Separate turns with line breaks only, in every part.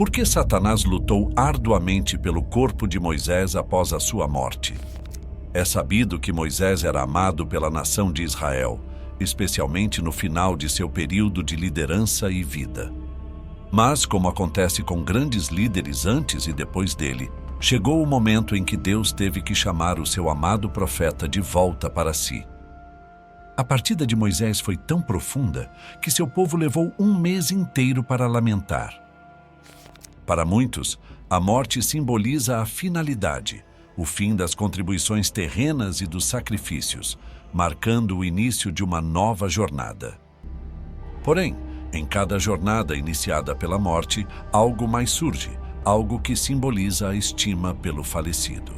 Por que Satanás lutou arduamente pelo corpo de Moisés após a sua morte? É sabido que Moisés era amado pela nação de Israel, especialmente no final de seu período de liderança e vida. Mas, como acontece com grandes líderes antes e depois dele, chegou o momento em que Deus teve que chamar o seu amado profeta de volta para si. A partida de Moisés foi tão profunda que seu povo levou um mês inteiro para lamentar. Para muitos, a morte simboliza a finalidade, o fim das contribuições terrenas e dos sacrifícios, marcando o início de uma nova jornada. Porém, em cada jornada iniciada pela morte, algo mais surge, algo que simboliza a estima pelo falecido.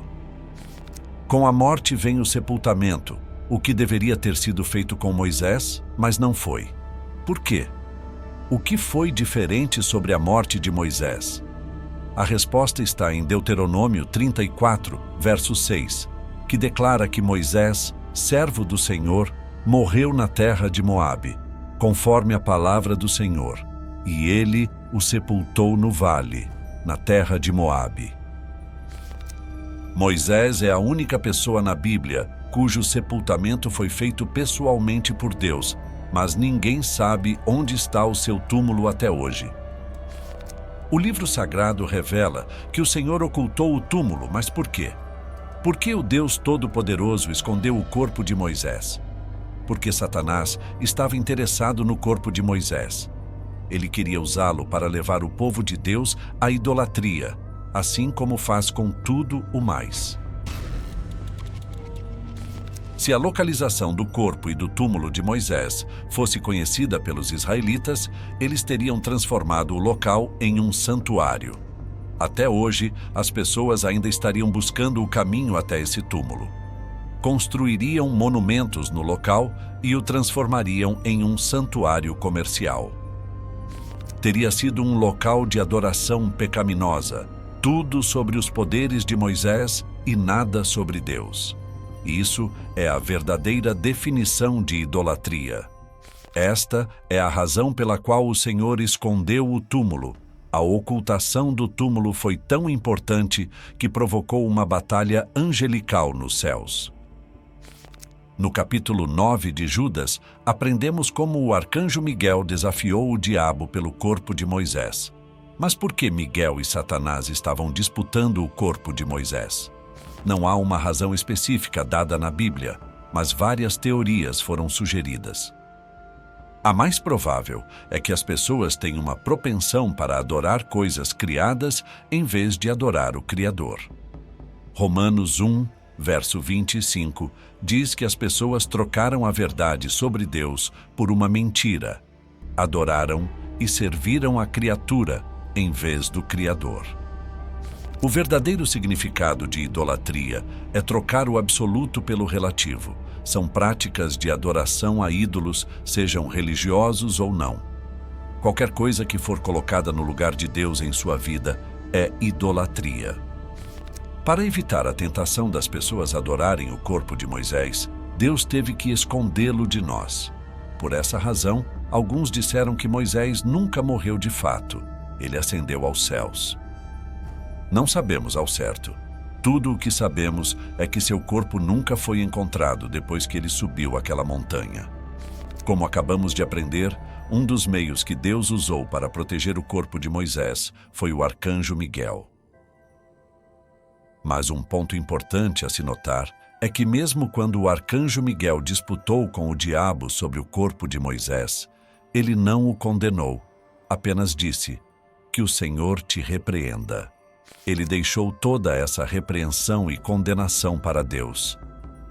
Com a morte vem o sepultamento, o que deveria ter sido feito com Moisés, mas não foi. Por quê? O que foi diferente sobre a morte de Moisés? A resposta está em Deuteronômio 34, verso 6, que declara que Moisés, servo do Senhor, morreu na terra de Moabe, conforme a palavra do Senhor, e ele o sepultou no vale, na terra de Moabe. Moisés é a única pessoa na Bíblia cujo sepultamento foi feito pessoalmente por Deus, mas ninguém sabe onde está o seu túmulo até hoje. O livro sagrado revela que o Senhor ocultou o túmulo, mas por quê? Por que o Deus Todo-Poderoso escondeu o corpo de Moisés? Porque Satanás estava interessado no corpo de Moisés. Ele queria usá-lo para levar o povo de Deus à idolatria, assim como faz com tudo o mais. Se a localização do corpo e do túmulo de Moisés fosse conhecida pelos israelitas, eles teriam transformado o local em um santuário. Até hoje, as pessoas ainda estariam buscando o caminho até esse túmulo. Construiriam monumentos no local e o transformariam em um santuário comercial. Teria sido um local de adoração pecaminosa, tudo sobre os poderes de Moisés e nada sobre Deus. Isso é a verdadeira definição de idolatria. Esta é a razão pela qual o Senhor escondeu o túmulo. A ocultação do túmulo foi tão importante que provocou uma batalha angelical nos céus. No capítulo 9 de Judas, aprendemos como o arcanjo Miguel desafiou o diabo pelo corpo de Moisés. Mas por que Miguel e Satanás estavam disputando o corpo de Moisés? Não há uma razão específica dada na Bíblia, mas várias teorias foram sugeridas. A mais provável é que as pessoas têm uma propensão para adorar coisas criadas em vez de adorar o Criador. Romanos 1, verso 25, diz que as pessoas trocaram a verdade sobre Deus por uma mentira. Adoraram e serviram a criatura em vez do Criador. O verdadeiro significado de idolatria é trocar o absoluto pelo relativo. São práticas de adoração a ídolos, sejam religiosos ou não. Qualquer coisa que for colocada no lugar de Deus em sua vida é idolatria. Para evitar a tentação das pessoas adorarem o corpo de Moisés, Deus teve que escondê-lo de nós. Por essa razão, alguns disseram que Moisés nunca morreu de fato. Ele ascendeu aos céus. Não sabemos ao certo. Tudo o que sabemos é que seu corpo nunca foi encontrado depois que ele subiu aquela montanha. Como acabamos de aprender, um dos meios que Deus usou para proteger o corpo de Moisés foi o arcanjo Miguel. Mas um ponto importante a se notar é que mesmo quando o arcanjo Miguel disputou com o diabo sobre o corpo de Moisés, ele não o condenou, apenas disse: "Que o Senhor te repreenda." Ele deixou toda essa repreensão e condenação para Deus.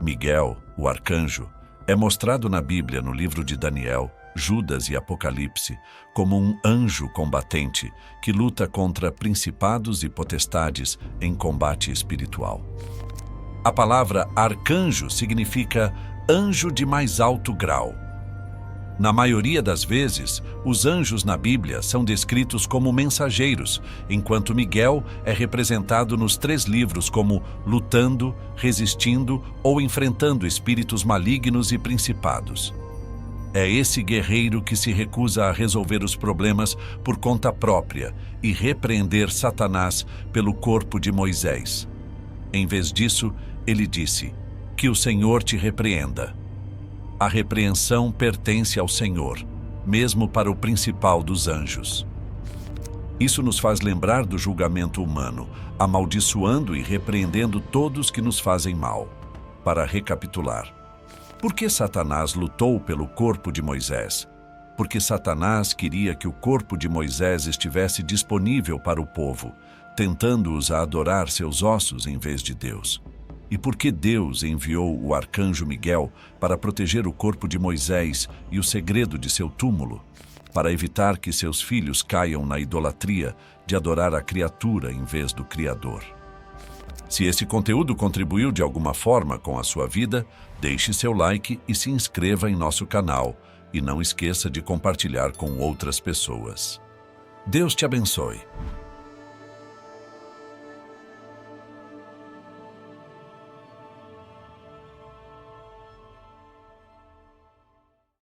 Miguel, o arcanjo, é mostrado na Bíblia no livro de Daniel, Judas e Apocalipse como um anjo combatente que luta contra principados e potestades em combate espiritual. A palavra arcanjo significa anjo de mais alto grau. Na maioria das vezes, os anjos na Bíblia são descritos como mensageiros, enquanto Miguel é representado nos 3 livros como lutando, resistindo ou enfrentando espíritos malignos e principados. É esse guerreiro que se recusa a resolver os problemas por conta própria e repreender Satanás pelo corpo de Moisés. Em vez disso, ele disse: "Que o Senhor te repreenda." A repreensão pertence ao Senhor, mesmo para o principal dos anjos. Isso nos faz lembrar do julgamento humano, amaldiçoando e repreendendo todos que nos fazem mal. Para recapitular: por que Satanás lutou pelo corpo de Moisés? Porque Satanás queria que o corpo de Moisés estivesse disponível para o povo, tentando-os a adorar seus ossos em vez de Deus. E porque Deus enviou o arcanjo Miguel para proteger o corpo de Moisés e o segredo de seu túmulo, para evitar que seus filhos caiam na idolatria de adorar a criatura em vez do Criador. Se esse conteúdo contribuiu de alguma forma com a sua vida, deixe seu like e se inscreva em nosso canal. E não esqueça de compartilhar com outras pessoas. Deus te abençoe.